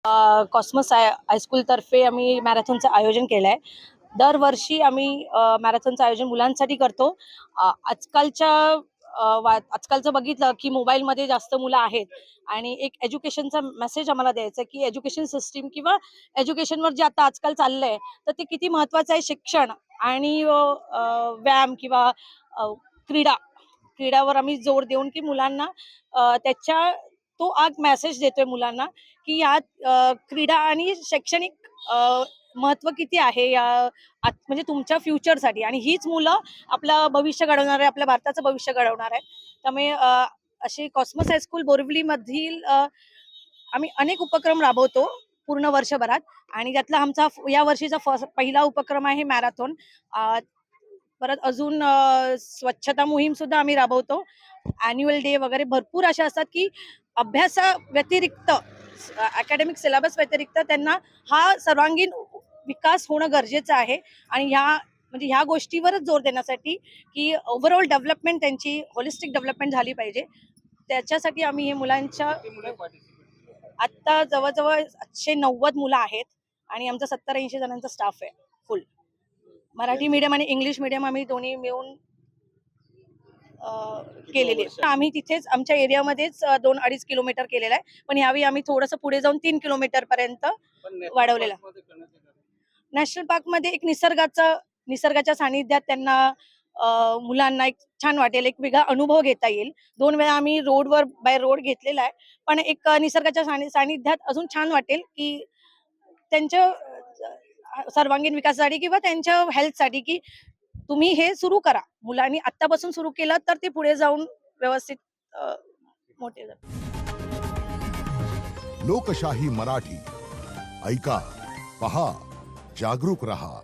Cosmos हायस्कूलतर्फे आम्ही मॅरेथॉनचं आयोजन केलं आहे. दरवर्षी आम्ही मॅरेथॉनचं आयोजन मुलांसाठी करतो. आजकालचं बघितलं की मोबाईलमध्ये जास्त मुलं आहेत आणि एक एज्युकेशनचा मेसेज आम्हाला द्यायचा आहे की एज्युकेशन सिस्टीम किंवा एज्युकेशनवर जे आता आजकाल चाललंय तर ते किती महत्त्वाचं आहे. शिक्षण आणि व्यायाम किंवा क्रीडा क्रीडावर आम्ही जोर देऊन की मुलांना त्याच्या तो मेसेज देतोय मुलांना की यात क्रीडा आणि शैक्षणिक महत्व किती आहे म्हणजे तुमच्या फ्युचरसाठी. आणि हीच मुलं आपलं भविष्य घडवणार आहे, आपल्या भारताचं भविष्य घडवणार आहे. त्यामुळे असे कॉस्मस हायस्कूल बोरिवली मधील आम्ही अनेक उपक्रम राबवतो पूर्ण वर्षभरात. आणि त्यातला आमचा या वर्षीचा पहिला उपक्रम आहे मॅरेथॉन. परत अजून स्वच्छता मोहीम सुद्धा आम्ही राबवतो. अॅन्युअल डे वगैरे भरपूर अशा असतात की अभ्यासा व्यतिरिक्त अकॅडमिक सिलेबस व्यतिरिक्त त्यांना हा सर्वांगीण विकास होणं गरजेचं आहे. आणि ह्या गोष्टीवरच जोर देण्यासाठी की ओव्हरऑल डेव्हलपमेंट त्यांची होलिस्टिक डेव्हलपमेंट झाली पाहिजे. त्याच्यासाठी आम्ही हे मुलांच्या आत्ता जवळजवळ 890 मुलं आहेत आणि आमचा 70-80 जणांचा स्टाफ आहे फुल. मराठी मीडियम आणि इंग्लिश मीडियम आम्ही दोन्ही मिळून केलेले. आम्ही तिथेच आमच्या एरियामध्येच 2-2.5 किलोमीटर केलेला आहे. पण यावेळी आम्ही थोडंसं पुढे जाऊन 3 किलोमीटर पर्यंत वाढवलेला. नॅशनल पार्क मध्ये एक निसर्गाच्या सानिध्यात त्यांना मुलांना एक छान वाटेल, एक वेगळा अनुभव घेता येईल. 2 वेळा आम्ही बाय रोड घेतलेला आहे. पण एक निसर्गाच्या सानिध्यात अजून छान वाटेल की त्यांच्या सर्वांगीण विकासासाठी किंवा त्यांच्या हेल्थसाठी की तुम्ही हे सुरू करा. मुलांनी आत्तापासून सुरू केलं तर ते पुढे जाऊन व्यवस्थित मोठे जातात. लोकशाही मराठी ऐका, पहा, जागरूक रहा.